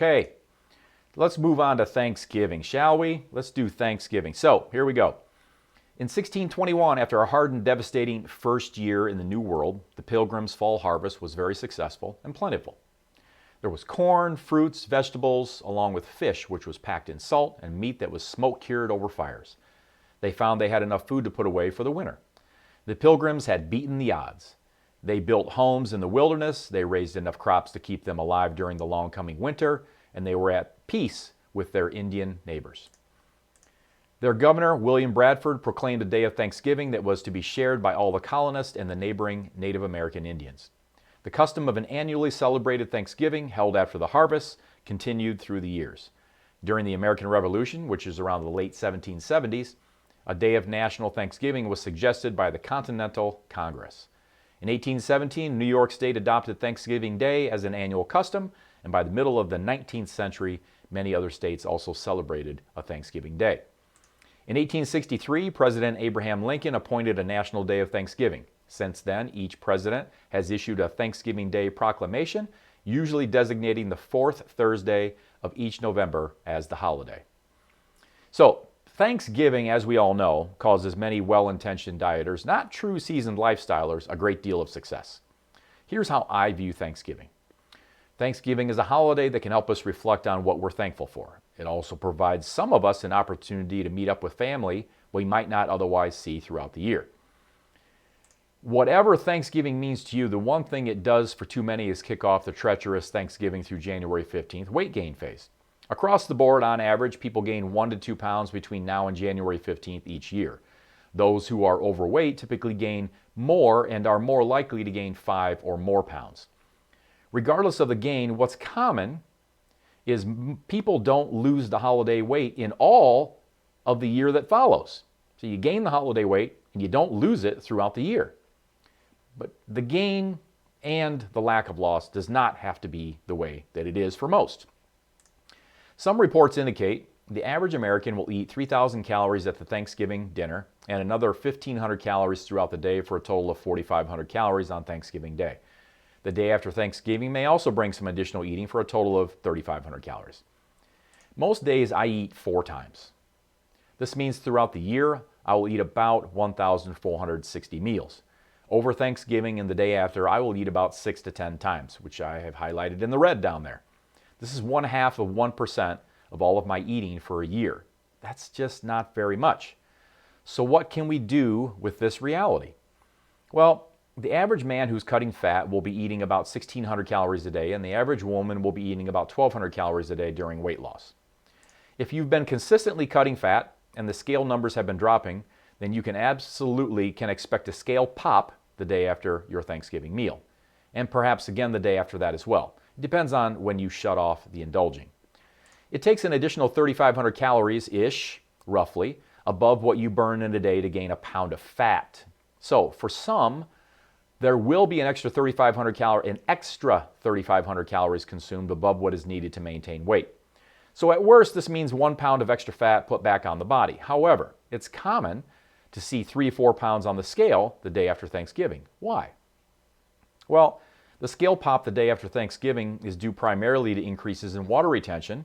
Okay, let's move on to Thanksgiving, shall we? Let's do Thanksgiving. So, here we go. In 1621, after a hard and devastating first year in the New World, the Pilgrims' fall harvest was very successful and plentiful. There was corn, fruits, vegetables, along with fish, which was packed in salt, and meat that was smoke-cured over fires. They found they had enough food to put away for the winter. The Pilgrims had beaten the odds. They built homes in the wilderness, they raised enough crops to keep them alive during the long coming winter, and they were at peace with their Indian neighbors. Their governor, William Bradford, proclaimed a day of Thanksgiving that was to be shared by all the colonists and the neighboring Native American Indians. The custom of an annually celebrated Thanksgiving, held after the harvest, continued through the years. During the American Revolution, which is around the late 1770s, a day of national Thanksgiving was suggested by the Continental Congress. In 1817, New York State adopted Thanksgiving Day as an annual custom, and by the middle of the 19th century, many other states also celebrated a Thanksgiving Day. In 1863, President Abraham Lincoln appointed a national day of Thanksgiving. Since then, each president has issued a Thanksgiving Day proclamation, usually designating the fourth Thursday of each November as the holiday. So, Thanksgiving, as we all know, causes many well-intentioned dieters, not true seasoned lifestylers, a great deal of success. Here's how I view Thanksgiving. Thanksgiving is a holiday that can help us reflect on what we're thankful for. It also provides some of us an opportunity to meet up with family we might not otherwise see throughout the year. Whatever Thanksgiving means to you, the one thing it does for too many is kick off the treacherous Thanksgiving through January 15th weight gain phase. Across the board, on average, people gain 1 to 2 pounds between now and January 15th each year. Those who are overweight typically gain more and are more likely to gain 5 or more pounds. Regardless of the gain, what's common is people don't lose the holiday weight in all of the year that follows. So you gain the holiday weight and you don't lose it throughout the year. But the gain and the lack of loss does not have to be the way that it is for most. Some reports indicate the average American will eat 3,000 calories at the Thanksgiving dinner and another 1,500 calories throughout the day for a total of 4,500 calories on Thanksgiving Day. The day after Thanksgiving may also bring some additional eating for a total of 3,500 calories. Most days I eat 4 times. This means throughout the year I will eat about 1,460 meals. Over Thanksgiving and the day after, I will eat about 6 to 10 times, which I have highlighted in the red down there. This is 1/2 of 1% of all of my eating for a year. That's just not very much. So what can we do with this reality? Well, the average man who's cutting fat will be eating about 1,600 calories a day, and the average woman will be eating about 1,200 calories a day during weight loss. If you've been consistently cutting fat and the scale numbers have been dropping, then you can absolutely expect a scale pop the day after your Thanksgiving meal, and perhaps again the day after that as well. It depends on when you shut off the indulging. It takes an additional 3,500 calories-ish, roughly, above what you burn in a day to gain a pound of fat. So for some, there will be an extra 3,500 calories consumed above what is needed to maintain weight. So at worst, this means 1 pound of extra fat put back on the body. However, it's common to see 3 to 4 pounds on the scale the day after Thanksgiving. Why? Well, the scale pop the day after Thanksgiving is due primarily to increases in water retention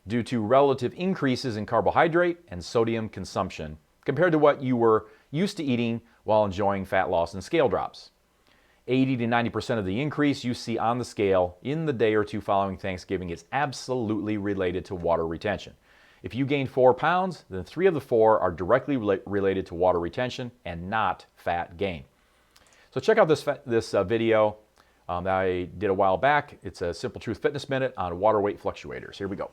due to relative increases in carbohydrate and sodium consumption compared to what you were used to eating while enjoying fat loss and scale drops. 80 to 90% of the increase you see on the scale in the day or two following Thanksgiving is absolutely related to water retention. If you gain 4 pounds, then 3 of the 4 are directly related to water retention and not fat gain. So check out this video that I did a while back. It's a Simple Truth Fitness Minute on water weight fluctuators. Here we go.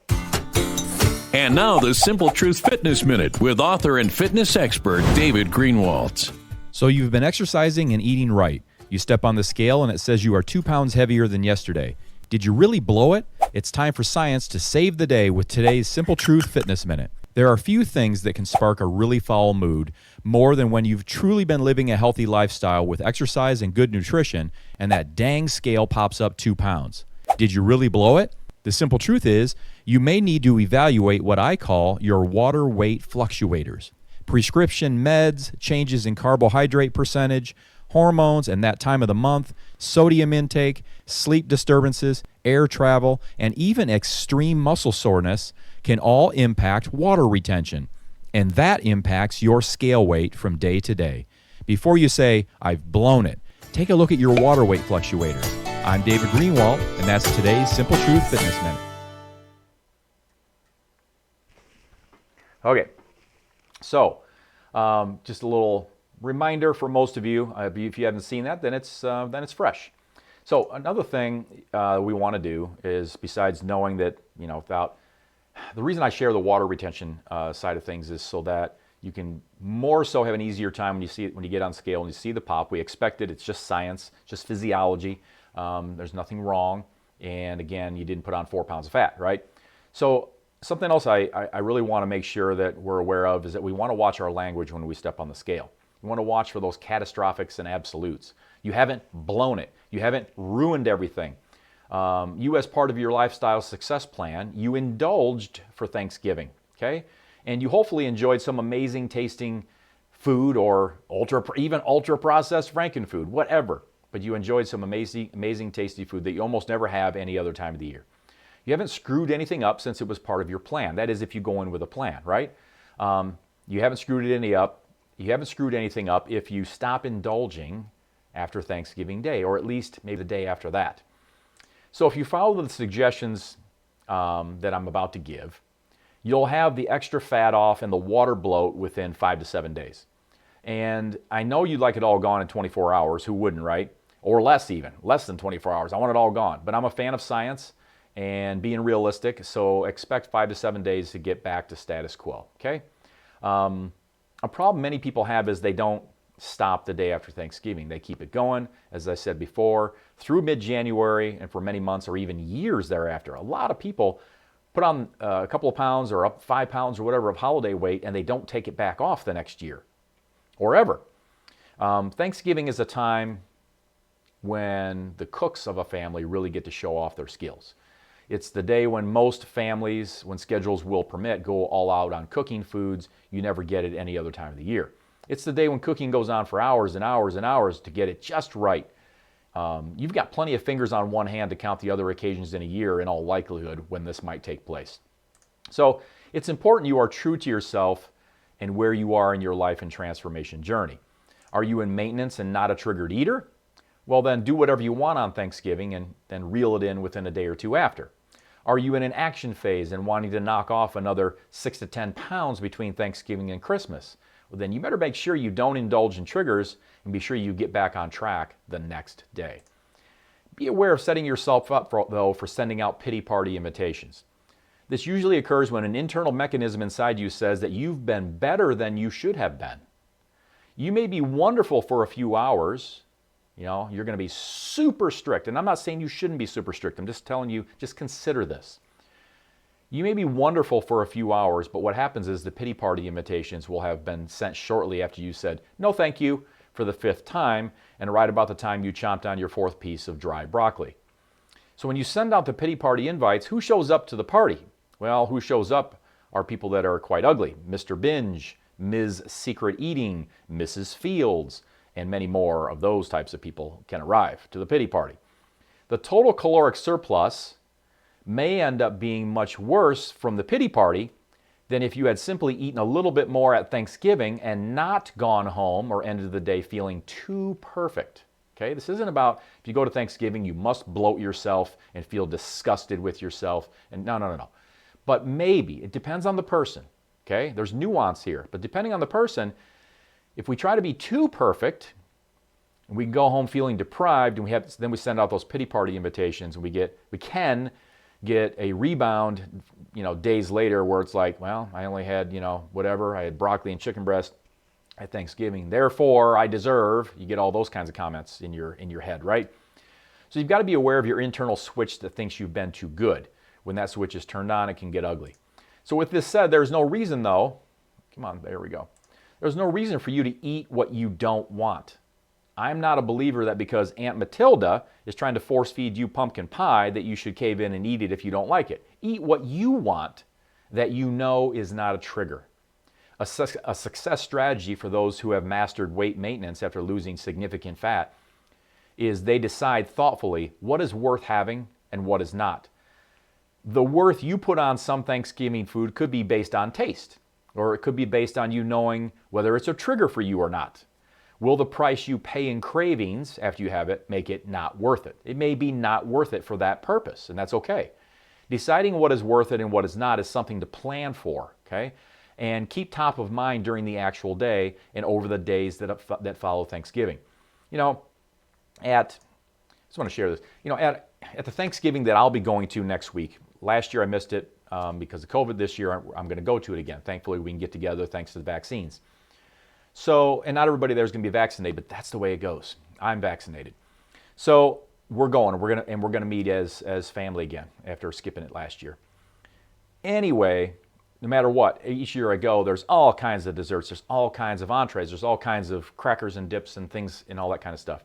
And now the Simple Truth Fitness Minute with author and fitness expert David Greenwaltz. So you've been exercising and eating right. You step on the scale and it says you are 2 pounds heavier than yesterday. Did you really blow it? It's time for science to save the day with today's Simple Truth Fitness Minute. There are few things that can spark a really foul mood more than when you've truly been living a healthy lifestyle with exercise and good nutrition and that dang scale pops up 2 pounds. Did you really blow it? The simple truth is you may need to evaluate what I call your water weight fluctuators. Prescription meds, changes in carbohydrate percentage, hormones and that time of the month, sodium intake, sleep disturbances, air travel, and even extreme muscle soreness can all impact water retention. And that impacts your scale weight from day to day. Before you say, "I've blown it," take a look at your water weight fluctuators. I'm David Greenwald, and that's today's Simple Truth Fitness Minute. Okay, so just a little reminder for most of you. If you haven't seen that, then it's fresh. So another thing we want to do is, besides knowing that, without the reason I share the water retention side of things is so that you can more so have an easier time when you get on scale and you see the pop. We expect it. It's just science, just physiology. There's nothing wrong. And again, you didn't put on 4 pounds of fat, right? So something else I really want to make sure that we're aware of is that we want to watch our language when we step on the scale. We want to watch for those catastrophics and absolutes. You haven't blown it. You haven't ruined everything. You, as part of your lifestyle success plan, you indulged for Thanksgiving, okay? And you hopefully enjoyed some amazing tasting food, or even ultra processed frankenfood, whatever. But you enjoyed some amazing tasty food that you almost never have any other time of the year. You haven't screwed anything up since it was part of your plan. That is, if you go in with a plan, right? You haven't screwed any up. You haven't screwed anything up if you stop indulging after Thanksgiving Day, or at least maybe the day after that. So if you follow the suggestions that I'm about to give, you'll have the extra fat off and the water bloat within 5 to 7 days. And I know you'd like it all gone in 24 hours. Who wouldn't, right? Or less even, less than 24 hours. I want it all gone. But I'm a fan of science and being realistic, so expect 5 to 7 days to get back to status quo, okay? A problem many people have is they don't stop the day after Thanksgiving. They keep it going, as I said before, through mid-January and for many months or even years thereafter. A lot of people put on a couple of pounds or up 5 pounds or whatever of holiday weight, and they don't take it back off the next year or ever. Thanksgiving is a time when the cooks of a family really get to show off their skills. It's the day when most families, when schedules will permit, go all out on cooking foods you never get at any other time of the year. It's the day when cooking goes on for hours and hours and hours to get it just right. You've got plenty of fingers on one hand to count the other occasions in a year, in all likelihood, when this might take place. So it's important you are true to yourself and where you are in your life and transformation journey. Are you in maintenance and not a triggered eater? Well, then do whatever you want on Thanksgiving and then reel it in within a day or two after. Are you in an action phase and wanting to knock off another 6 to 10 pounds between Thanksgiving and Christmas? Well, then you better make sure you don't indulge in triggers and be sure you get back on track the next day. Be aware of setting yourself up, for sending out pity party invitations. This usually occurs when an internal mechanism inside you says that you've been better than you should have been. You may be wonderful for a few hours. You're going to be super strict. And I'm not saying you shouldn't be super strict. I'm just telling you, just consider this. You may be wonderful for a few hours, but what happens is the pity party invitations will have been sent shortly after you said, "No, thank you," for the 5th time, and right about the time you chomped on your 4th piece of dry broccoli. So when you send out the pity party invites, who shows up to the party? Well, who shows up are people that are quite ugly. Mr. Binge, Ms. Secret Eating, Mrs. Fields, and many more of those types of people can arrive to the pity party. The total caloric surplus may end up being much worse from the pity party than if you had simply eaten a little bit more at Thanksgiving and not gone home or ended the day feeling too perfect. Okay, this isn't about if you go to Thanksgiving, you must bloat yourself and feel disgusted with yourself. And no. But maybe, it depends on the person. Okay, there's nuance here. But depending on the person, if we try to be too perfect, and we go home feeling deprived, and then we send out those pity party invitations, and we can get a rebound, days later where it's like, well, I only had, whatever, I had broccoli and chicken breast at Thanksgiving, therefore I deserve. You get all those kinds of comments in your head, right? So you've got to be aware of your internal switch that thinks you've been too good. When that switch is turned on, it can get ugly. So with this said, there's no reason though, come on, there we go. There's no reason for you to eat what you don't want. I'm not a believer that because Aunt Matilda is trying to force feed you pumpkin pie that you should cave in and eat it if you don't like it. Eat what you want that you know is not a trigger. a success strategy for those who have mastered weight maintenance after losing significant fat is they decide thoughtfully what is worth having and what is not. The worth you put on some Thanksgiving food could be based on taste, or it could be based on you knowing whether it's a trigger for you or not. Will the price you pay in cravings after you have it make it not worth it? It may be not worth it for that purpose, and that's okay. Deciding what is worth it and what is not is something to plan for, okay? And keep top of mind during the actual day and over the days that follow Thanksgiving. You know, I just want to share this. You know, at the Thanksgiving that I'll be going to next week, last year I missed it because of COVID. This year I'm going to go to it again. Thankfully, we can get together thanks to the vaccines. So, and not everybody there is going to be vaccinated, but that's the way it goes. I'm vaccinated. So we're going, and we're going to meet as family again after skipping it last year. Anyway, no matter what, each year I go, there's all kinds of desserts, there's all kinds of entrees, there's all kinds of crackers and dips and things and all that kind of stuff.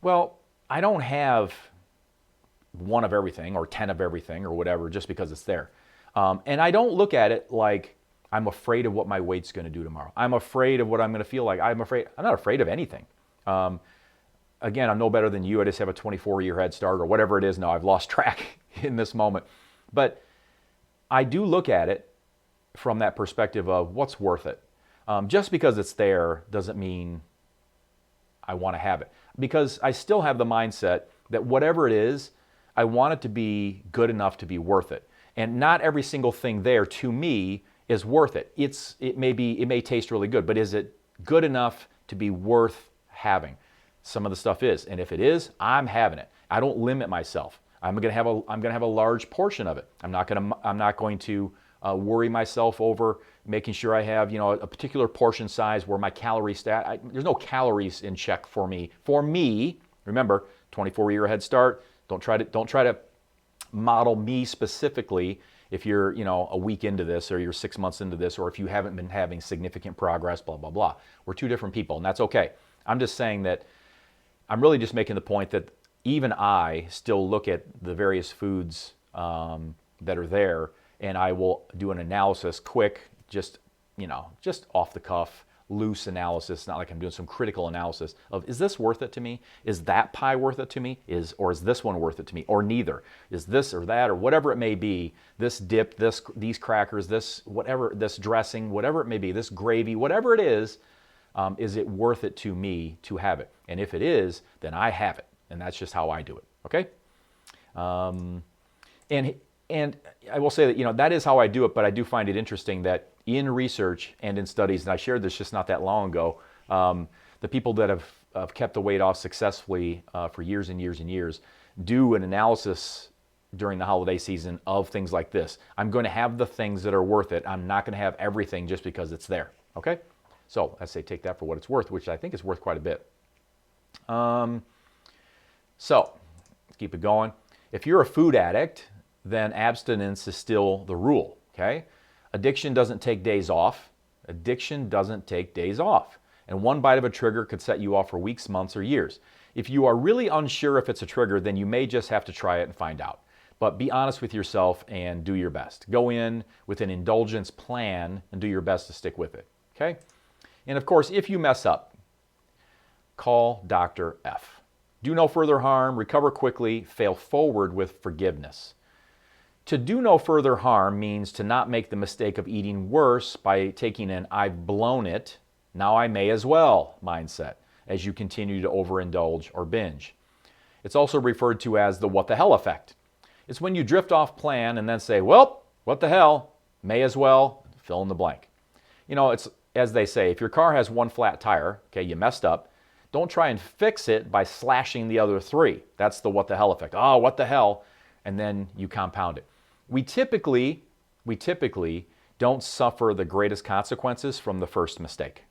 Well, I don't have one of everything or 10 of everything or whatever just because it's there. And I don't look at it like I'm afraid of what my weight's going to do tomorrow. I'm afraid of what I'm going to feel like. I'm not afraid of anything. Again, I'm no better than you. I just have a 24-year head start or whatever it is now. I've lost track in this moment. But I do look at it from that perspective of what's worth it. Just because it's there doesn't mean I want to have it. Because I still have the mindset that whatever it is, I want it to be good enough to be worth it. And not every single thing there to me is worth it. It may taste really good, but is it good enough to be worth having? Some of the stuff is, and if it is, I'm having it. I don't limit myself. I'm going to have a large portion of it. I'm not going to worry myself over making sure I have a particular portion size where my calorie stat. There's no calories in check for me. For me, remember, 24-year head start. Don't try to model me specifically if you're a week into this or you're 6 months into this or if you haven't been having significant progress. Blah blah blah. We're two different people, and that's okay. I'm just saying that. I'm really just making the point that even I still look at the various foods that are there, and I will do an analysis, quick, just off the cuff, loose analysis, not like I'm doing some critical analysis of, is this worth it to me? Is that pie worth it to me? Or is this one worth it to me? Or neither. Is this or that or whatever it may be, this dip, these crackers, this whatever, this dressing, whatever it may be, this gravy, whatever it is it worth it to me to have it? And if it is, then I have it. And that's just how I do it. Okay? And I will say that, that is how I do it, but I do find it interesting that in research and in studies, and I shared this just not that long ago, the people that have kept the weight off successfully for years and years and years do an analysis during the holiday season of things like this. I'm going to have the things that are worth it. I'm not going to have everything just because it's there. Okay? So I say take that for what it's worth, which I think is worth quite a bit. So let's keep it going. If you're a food addict, then abstinence is still the rule, okay? Addiction doesn't take days off. Addiction doesn't take days off. And one bite of a trigger could set you off for weeks, months, or years. If you are really unsure if it's a trigger, then you may just have to try it and find out. But be honest with yourself and do your best. Go in with an indulgence plan and do your best to stick with it, okay? And of course, if you mess up, call Dr. F. Do no further harm, recover quickly, fail forward with forgiveness. To do no further harm means to not make the mistake of eating worse by taking an I've blown it, now I may as well mindset as you continue to overindulge or binge. It's also referred to as the what the hell effect. It's when you drift off plan and then say, well, what the hell, may as well, fill in the blank. It's as they say, if your car has one flat tire, okay, you messed up, don't try and fix it by slashing the other three. That's the what the hell effect. Oh, what the hell? And then you compound it. We typically don't suffer the greatest consequences from the first mistake.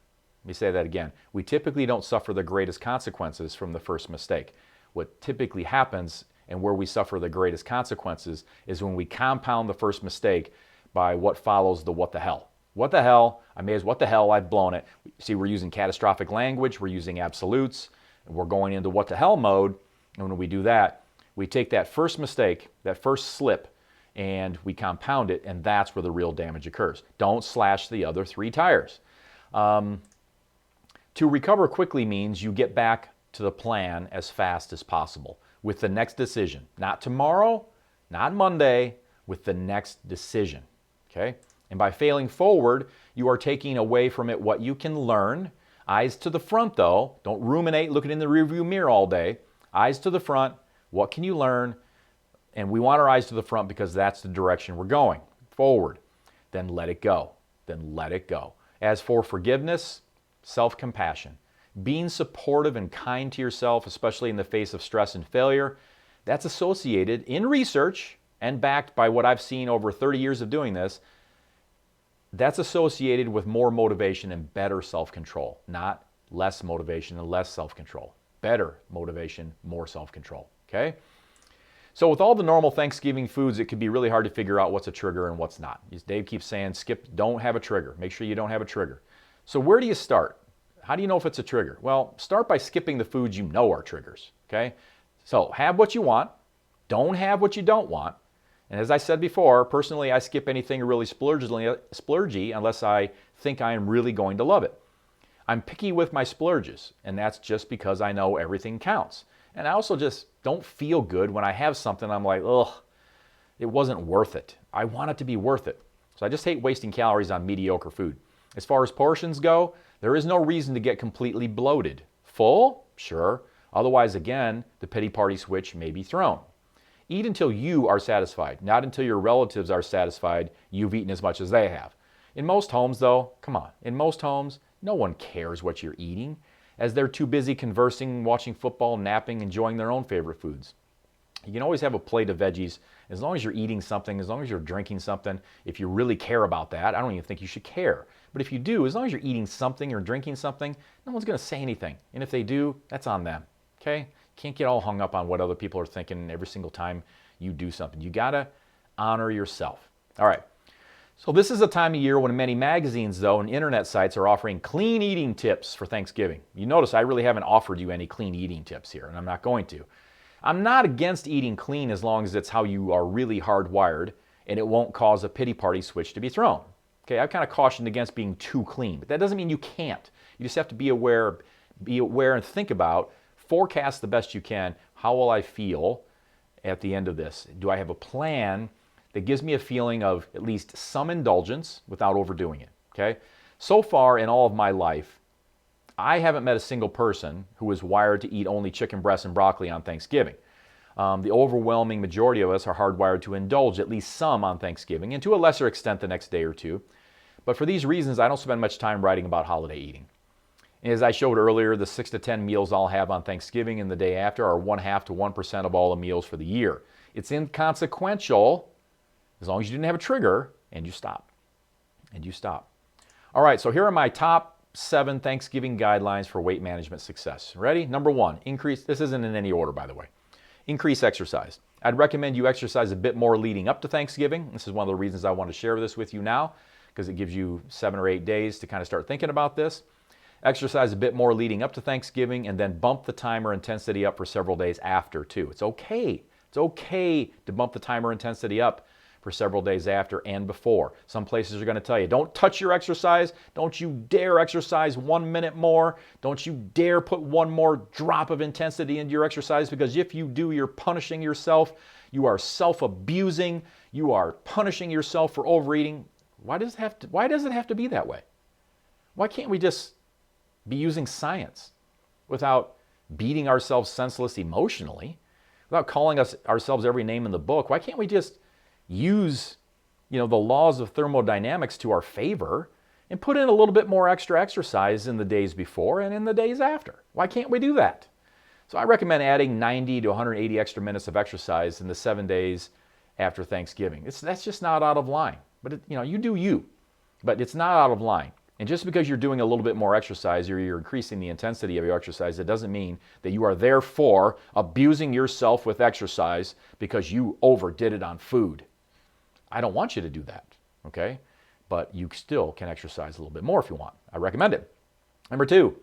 Let me say that again. We typically don't suffer the greatest consequences from the first mistake. What typically happens and where we suffer the greatest consequences is when we compound the first mistake by what follows the what the hell. What the hell? What the hell? I've blown it. See, we're using catastrophic language. We're using absolutes. And we're going into what the hell mode. And when we do that, we take that first mistake, that first slip, and we compound it, and that's where the real damage occurs. Don't slash the other 3 tires. To recover quickly means you get back to the plan as fast as possible with the next decision. Not tomorrow, not Monday, with the next decision. Okay? And by failing forward, you are taking away from it what you can learn. Eyes to the front, though. Don't ruminate looking in the rearview mirror all day. Eyes to the front. What can you learn? And we want our eyes to the front because that's the direction we're going. Forward. Then let it go. Then let it go. As for forgiveness, self-compassion. Being supportive and kind to yourself, especially in the face of stress and failure, that's associated in research and backed by what I've seen over 30 years of doing this. That's associated with more motivation and better self-control, not less motivation and less self-control. Better motivation, more self-control, okay? So with all the normal Thanksgiving foods, it can be really hard to figure out what's a trigger and what's not. Dave keeps saying, don't have a trigger. Make sure you don't have a trigger. So where do you start? How do you know if it's a trigger? Well, start by skipping the foods you know are triggers, okay? So have what you want, don't have what you don't want. And as I said before, personally, I skip anything really splurgy unless I think I am really going to love it. I'm picky with my splurges, and that's just because I know everything counts. And I also just don't feel good when I have something I'm like, ugh, it wasn't worth it. I want it to be worth it. So I just hate wasting calories on mediocre food. As far as portions go, there is no reason to get completely bloated. Full? Sure. Otherwise, again, the pity party switch may be thrown. Eat until you are satisfied, not until your relatives are satisfied you've eaten as much as they have. In most homes, though, come on, in most homes, no one cares what you're eating, as they're too busy conversing, watching football, napping, enjoying their own favorite foods. You can always have a plate of veggies as long as you're eating something, as long as you're drinking something. If you really care about that, I don't even think you should care. But if you do, as long as you're eating something or drinking something, no one's going to say anything. And if they do, that's on them. Okay? Can't get all hung up on what other people are thinking every single time you do something. You got to honor yourself. All right. So this is a time of year when many magazines, though, and internet sites are offering clean eating tips for Thanksgiving. You notice I really haven't offered you any clean eating tips here, and I'm not going to. I'm not against eating clean as long as it's how you are really hardwired and it won't cause a pity party switch to be thrown. Okay, I've kind of cautioned against being too clean, but that doesn't mean you can't. You just have to be aware and think about, forecast the best you can, how will I feel at the end of this? Do I have a plan that gives me a feeling of at least some indulgence without overdoing it? Okay, so far in all of my life, I haven't met a single person who is wired to eat only chicken breast and broccoli on Thanksgiving. The overwhelming majority of us are hardwired to indulge at least some on Thanksgiving, and to a lesser extent the next day or two. But for these reasons, I don't spend much time writing about holiday eating. As I showed earlier, the 6 to 10 meals I'll have on Thanksgiving and the day after are 0.5 to 1% of all the meals for the year. It's inconsequential as long as you didn't have a trigger and you stop. And you stop. All right, so here are my top 7 Thanksgiving guidelines for weight management success. Ready? Number 1, increase, this isn't in any order, by the way. Increase exercise. I'd recommend you exercise a bit more leading up to Thanksgiving. This is one of the reasons I want to share this with you now, because it gives you 7 or 8 days to kind of start thinking about this. Exercise a bit more leading up to Thanksgiving, and then bump the timer intensity up for several days after, too. It's okay. It's okay to bump the timer intensity up for several days after and before. Some places are going to tell you, don't touch your exercise. Don't you dare exercise 1 minute more. Don't you dare put one more drop of intensity into your exercise, because if you do, you're punishing yourself. You are self-abusing. You are punishing yourself for overeating. Why does it have to be that way? Why can't we just be using science without beating ourselves senseless emotionally, without calling ourselves every name in the book? Why can't we just use, the laws of thermodynamics to our favor and put in a little bit more extra exercise in the days before and in the days after? Why can't we do that? So I recommend adding 90 to 180 extra minutes of exercise in the 7 days after Thanksgiving. That's just not out of line. But you do you, but it's not out of line. And just because you're doing a little bit more exercise or you're increasing the intensity of your exercise, it doesn't mean that you are therefore abusing yourself with exercise because you overdid it on food. I don't want you to do that, okay? But you still can exercise a little bit more if you want. I recommend it. Number 2,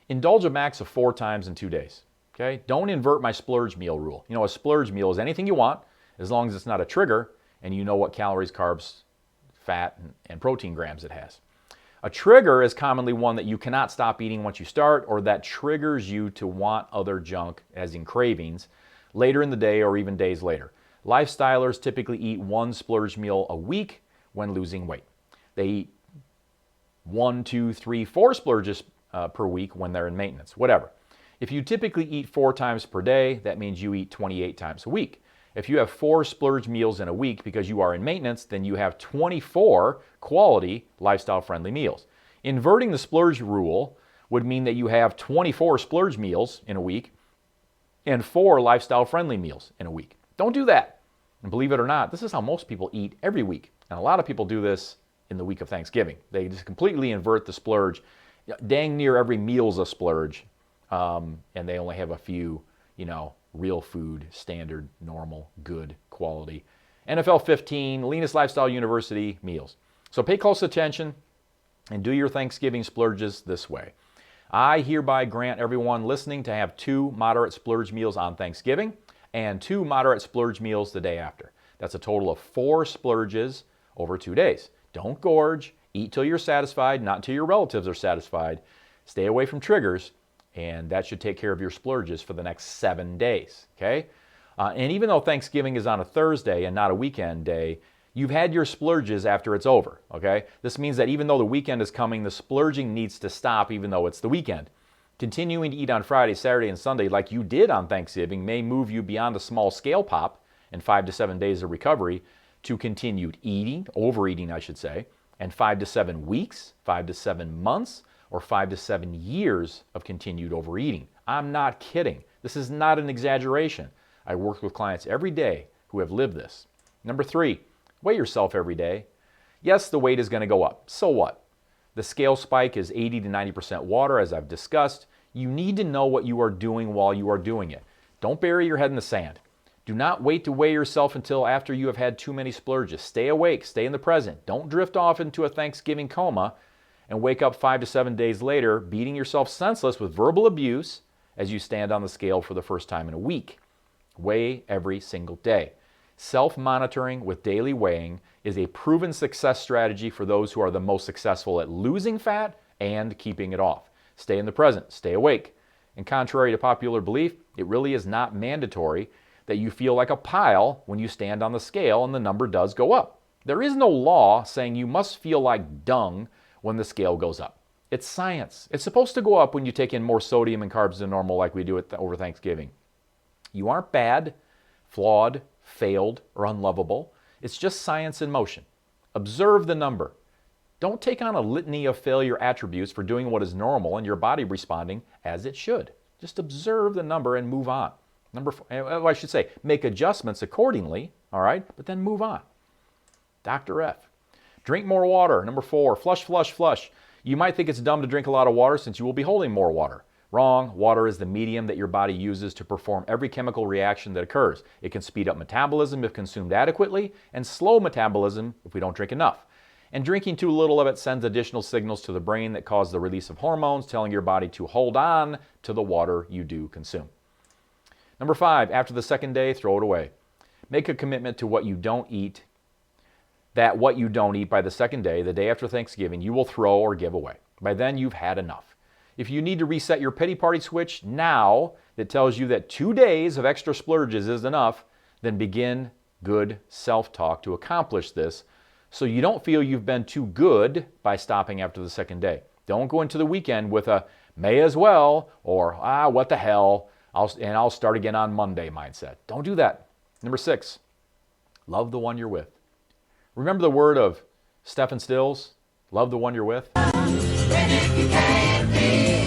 indulge a max of 4 times in 2 days, okay? Don't invert my splurge meal rule. A splurge meal is anything you want as long as it's not a trigger and you know what calories, carbs, fat, and protein grams it has. A trigger is commonly one that you cannot stop eating once you start, or that triggers you to want other junk, as in cravings, later in the day or even days later. Lifestylers typically eat one splurge meal a week when losing weight. They eat 1, 2, 3, 4 splurges per week when they're in maintenance, whatever. If you typically eat 4 times per day, that means you eat 28 times a week. If you have 4 splurge meals in a week because you are in maintenance, then you have 24 quality, lifestyle-friendly meals. Inverting the splurge rule would mean that you have 24 splurge meals in a week and 4 lifestyle-friendly meals in a week. Don't do that. And believe it or not, this is how most people eat every week. And a lot of people do this in the week of Thanksgiving. They just completely invert the splurge. Dang near every meal's a splurge, and they only have a few, real food, standard, normal, good quality. NFL 15, Leanest Lifestyle University meals. So pay close attention and do your Thanksgiving splurges this way. I hereby grant everyone listening to have 2 moderate splurge meals on Thanksgiving and 2 moderate splurge meals the day after. That's a total of 4 splurges over 2 days. Don't gorge. Eat till you're satisfied, not till your relatives are satisfied. Stay away from triggers, and that should take care of your splurges for the next 7 days, okay? And even though Thanksgiving is on a Thursday and not a weekend day, you've had your splurges after it's over, okay? This means that even though the weekend is coming, the splurging needs to stop even though it's the weekend. Continuing to eat on Friday, Saturday, and Sunday like you did on Thanksgiving may move you beyond a small scale pop and 5 to 7 days of recovery to continued eating, overeating I should say, and 5 to 7 weeks, 5 to 7 months, or 5 to 7 years of continued overeating. I'm not kidding. This is not an exaggeration. I work with clients every day who have lived this. Number 3, weigh yourself every day. Yes, the weight is going to go up. So what? The scale spike is 80 to 90% water, as I've discussed. You need to know what you are doing while you are doing it. Don't bury your head in the sand. Do not wait to weigh yourself until after you have had too many splurges. Stay awake. Stay in the present. Don't drift off into a Thanksgiving coma and wake up 5 to 7 days later beating yourself senseless with verbal abuse as you stand on the scale for the first time in a week. Weigh every single day. Self-monitoring with daily weighing is a proven success strategy for those who are the most successful at losing fat and keeping it off. Stay in the present. Stay awake. And contrary to popular belief, it really is not mandatory that you feel like a pile when you stand on the scale and the number does go up. There is no law saying you must feel like dung when the scale goes up. It's science. It's supposed to go up when you take in more sodium and carbs than normal like we do over Thanksgiving. You aren't bad, flawed, failed, or unlovable. It's just science in motion. Observe the number. Don't take on a litany of failure attributes for doing what is normal and your body responding as it should. Just observe the number and move on. Number 4, I should say, make adjustments accordingly, all right, but then move on. Dr. F. Drink more water. Number 4, flush, flush, flush. You might think it's dumb to drink a lot of water since you will be holding more water. Wrong. Water is the medium that your body uses to perform every chemical reaction that occurs. It can speed up metabolism if consumed adequately and slow metabolism if we don't drink enough. And drinking too little of it sends additional signals to the brain that cause the release of hormones telling your body to hold on to the water you do consume. Number 5, after the second day, throw it away. Make a commitment to what you don't eat, that what you don't eat by the second day, the day after Thanksgiving, you will throw or give away. By then, you've had enough. If you need to reset your pity party switch now that tells you that 2 days of extra splurges is enough, then begin good self-talk to accomplish this so you don't feel you've been too good by stopping after the second day. Don't go into the weekend with a may as well or what the hell, I'll start again on Monday mindset. Don't do that. Number 6, love the one you're with. Remember the word of Stephen Stills, love the one you're with? And if you can't be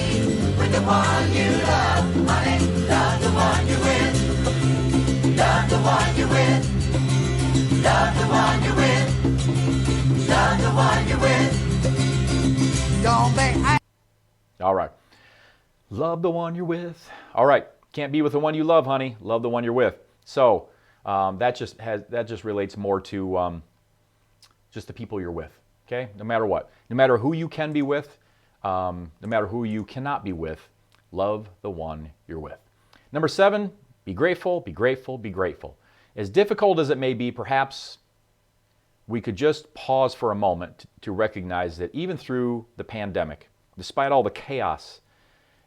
with the one you love, honey, love the one you're with. Love the one you're with. Love the one you're with. Love the one you're with. Don't be. All right. Love the one you're with. All right. Can't be with the one you love, honey. Love the one you're with. So that just relates more to just the people you're with. Okay? No matter what. No matter who you can be with, no matter who you cannot be with, love the one you're with. Number 7, be grateful, be grateful, be grateful. As difficult as it may be, perhaps we could just pause for a moment to recognize that even through the pandemic, despite all the chaos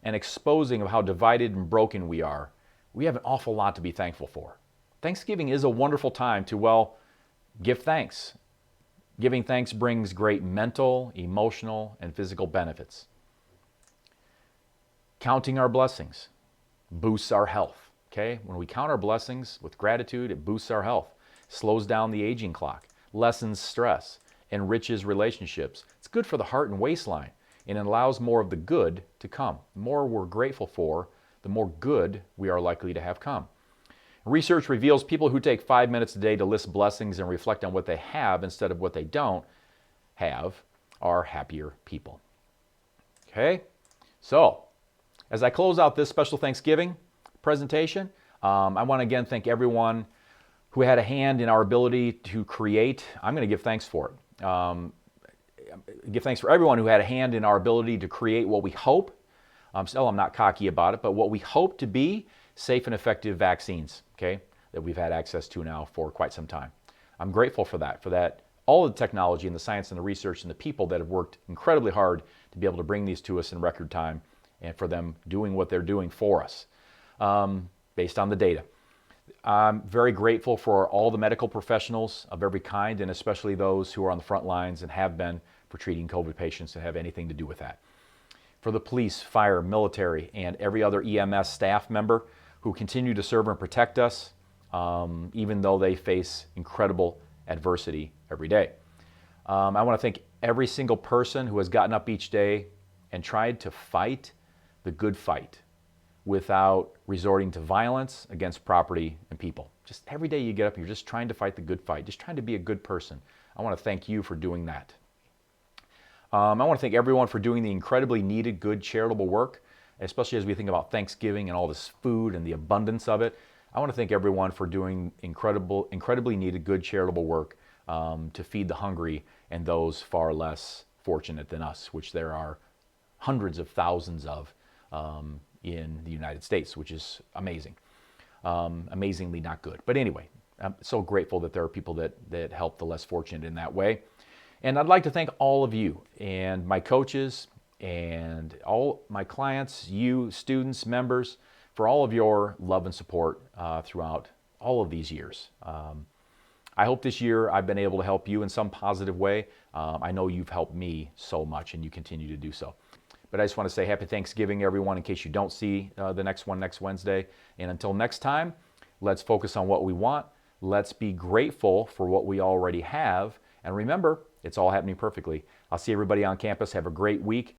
and exposing of how divided and broken we are, we have an awful lot to be thankful for. Thanksgiving is a wonderful time to, well, give thanks. Giving thanks brings great mental, emotional, and physical benefits. Counting our blessings boosts our health. Okay? When we count our blessings with gratitude, it boosts our health, slows down the aging clock, lessens stress, enriches relationships. It's good for the heart and waistline, and it allows more of the good to come. The more we're grateful for, the more good we are likely to have come. Research reveals people who take 5 minutes a day to list blessings and reflect on what they have instead of what they don't have are happier people. Okay? So, as I close out this special Thanksgiving presentation, I want to again thank everyone who had a hand in our ability to create. I'm going to give thanks for it. Give thanks for everyone who had a hand in our ability to create what we hope. I'm not cocky about it, but what we hope to be safe and effective vaccines, okay, that we've had access to now for quite some time. I'm grateful for that, all the technology and the science and the research and the people that have worked incredibly hard to be able to bring these to us in record time, and for them doing what they're doing for us based on the data. I'm very grateful for all the medical professionals of every kind, and especially those who are on the front lines and have been for treating COVID patients that have anything to do with that. For the police, fire, military, and every other EMS staff member who continue to serve and protect us, even though they face incredible adversity every day. I want to thank every single person who has gotten up each day and tried to fight the good fight without resorting to violence against property and people. Just every day you get up, you're just trying to fight the good fight, just trying to be a good person. I want to thank you for doing that. I want to thank everyone for doing the incredibly needed, good, charitable work, especially as we think about Thanksgiving and all this food and the abundance of it. I want to thank everyone for doing incredibly needed, good, charitable work to feed the hungry and those far less fortunate than us, which there are hundreds of thousands of in the United States, which is amazing. Amazingly not good. But anyway, I'm so grateful that there are people that help the less fortunate in that way. And I'd like to thank all of you and my coaches and all my clients, you, students, members, for all of your love and support throughout all of these years. I hope this year I've been able to help you in some positive way. I know you've helped me so much, and you continue to do so. But I just want to say happy Thanksgiving, everyone, in case you don't see the next one next Wednesday. And until next time, let's focus on what we want. Let's be grateful for what we already have. And remember, it's all happening perfectly. I'll see everybody on campus. Have a great week.